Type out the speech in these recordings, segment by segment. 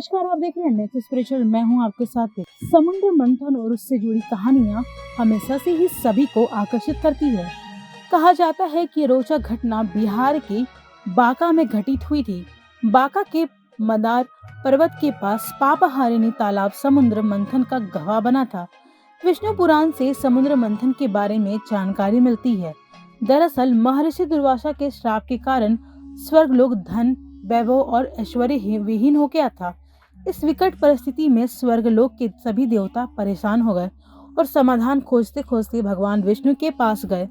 नमस्कार, आप देख रहे हैं नेक्स्ट स्पिरिचुअल। मैं हूं आपके साथ। समुद्र मंथन और उससे जुड़ी कहानियां हमेशा से ही सभी को आकर्षित करती है। कहा जाता है कि रोचक घटना बिहार के बांका में घटित हुई थी। बांका के मंदार पर्वत के पास पापहारिणी तालाब समुद्र मंथन का गवाह बना था। विष्णु पुराण से समुद्र मंथन के बारे में जानकारी मिलती है। दरअसल महर्षि दुर्वासा के श्राप के कारण स्वर्गलोक धन, वैभव और ऐश्वर्य विहीन हो गया था। इस विकट परिस्थिति में स्वर्गलोक के सभी देवता परेशान हो गए और समाधान खोजते खोजते भगवान विष्णु के पास गए।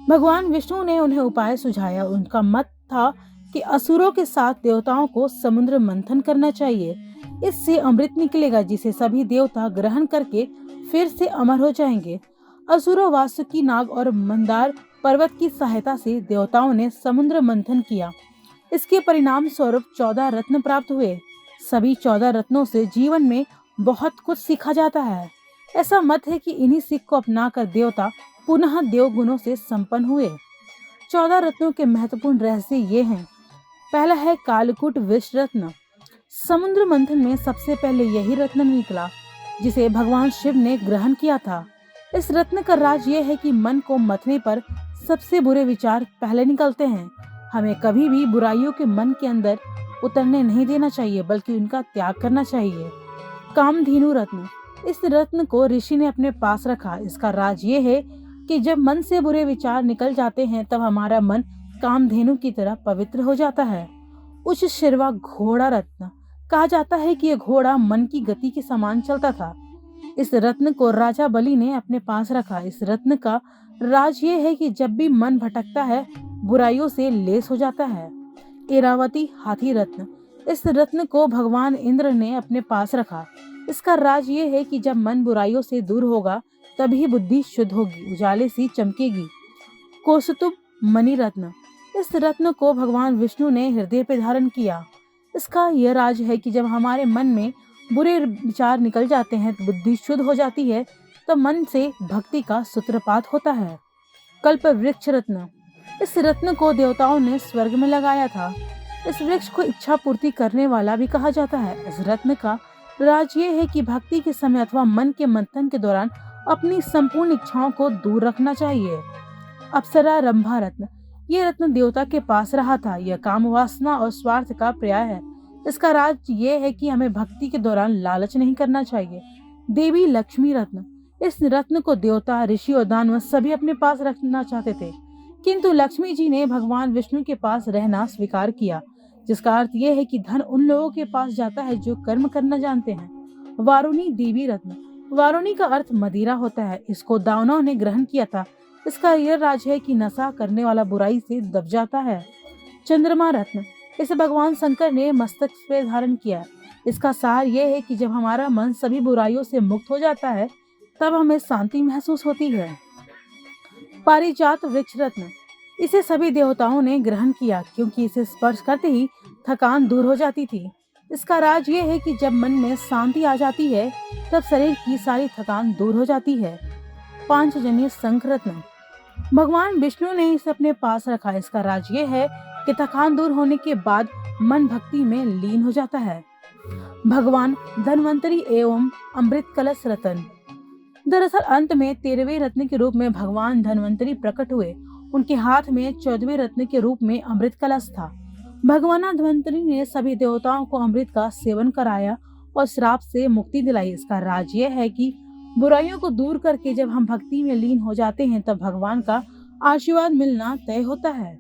भगवान विष्णु ने उन्हें उपाय सुझाया। उनका मत था कि असुरों के साथ देवताओं को समुद्र मंथन करना चाहिए। इससे अमृत निकलेगा जिसे सभी देवता ग्रहण करके फिर से अमर हो जाएंगे। असुरों वासुकी नाग और मंदार पर्वत की सहायता से देवताओं ने समुद्र मंथन किया। इसके परिणाम स्वरूप 14 रत्न प्राप्त हुए। सभी 14 रत्नों से जीवन में बहुत कुछ सीखा जाता है। ऐसा मत है कि इन्हीं सीख को अपनाकर देवता पुनः देव गुणों से संपन्न हुए। 14 रत्नों के महत्वपूर्ण रहस्य ये हैं। पहला है कालकूट विष रत्न। समुद्र मंथन में सबसे पहले यही रत्न निकला जिसे भगवान शिव ने ग्रहण किया था। इस रत्न का राज ये है कि मन को मथने पर सबसे बुरे विचार पहले निकलते हैं। हमें कभी भी बुराइयों के मन के अंदर उतरने नहीं देना चाहिए, बल्कि उनका त्याग करना चाहिए। कामधेनु रत्न। इस रत्न को ऋषि ने अपने पास रखा। इसका राज ये है कि जब मन से बुरे विचार निकल जाते हैं तब हमारा मन कामधेनु की तरह पवित्र हो जाता है। उच्च शिरवा घोड़ा रत्न। कहा जाता है कि यह घोड़ा मन की गति के समान चलता था। इस रत्न को राजा बलि ने अपने पास रखा। इस रत्न का राज ये है कि जब भी मन भटकता है बुराइयों से लेस हो जाता है। इरावती हाथी रत्न। इस रत्न को भगवान इंद्र ने अपने पास रखा। इसका राज ये है कि जब मन बुराइयों से दूर होगा तभी बुद्धि शुद्ध होगी, उजाले सी चमकेगी। कौस्तुभ मणि रत्न। इस रत्न को भगवान विष्णु ने हृदय पे धारण किया। इसका यह राज है कि जब हमारे मन में बुरे विचार निकल जाते हैं तो बुद्धि शुद्ध हो जाती है, तो मन से भक्ति का सूत्रपात होता है। कल्प वृक्ष रत्न। इस रत्न को देवताओं ने स्वर्ग में लगाया था। इस वृक्ष को इच्छा पूर्ति करने वाला भी कहा जाता है। इस रत्न का राज ये है कि भक्ति के समय अथवा मन के मंथन के दौरान अपनी संपूर्ण इच्छाओं को दूर रखना चाहिए। अप्सरा रंभा रत्न। ये रत्न देवता के पास रहा था। यह काम वासना और स्वार्थ का पर्याय है। इसका राज ये है कि हमें भक्ति के दौरान लालच नहीं करना चाहिए। देवी लक्ष्मी रत्न। इस रत्न को देवता, ऋषि और दानव सभी अपने पास रखना चाहते थे, किंतु लक्ष्मी जी ने भगवान विष्णु के पास रहना स्वीकार किया, जिसका अर्थ यह है कि धन उन लोगों के पास जाता है जो कर्म करना जानते हैं। वारुणी देवी रत्न। वारुणी का अर्थ मदिरा होता है। इसको दानवों ने ग्रहण किया था। इसका यह राज है कि नशा करने वाला बुराई से दब जाता है। चंद्रमा रत्न। इसे भगवान शंकर ने मस्तक पे धारण किया। इसका सार यह है कि जब हमारा मन सभी बुराइयों से मुक्त हो जाता है तब हमें शांति महसूस होती है। पारिजात वृक्ष रत्न। इसे सभी देवताओं ने ग्रहण किया क्योंकि इसे स्पर्श करते ही थकान दूर हो जाती थी। इसका राज ये है कि जब मन में शांति आ जाती है तब शरीर की सारी थकान दूर हो जाती है। पांचजन्य शंख रत्न। भगवान विष्णु ने इसे अपने पास रखा। इसका राज ये है कि थकान दूर होने के बाद मन भक्ति में लीन हो जाता है। भगवान धन्वंतरी एवं अमृत कलश रत्न। दरअसल अंत में 13वें रत्न के रूप में भगवान धन्वंतरी प्रकट हुए। उनके हाथ में 14वें रत्न के रूप में अमृत कलश था। भगवान धन्वंतरी ने सभी देवताओं को अमृत का सेवन कराया और श्राप से मुक्ति दिलाई। इसका राज यह है कि बुराइयों को दूर करके जब हम भक्ति में लीन हो जाते हैं तब भगवान का आशीर्वाद मिलना तय होता है।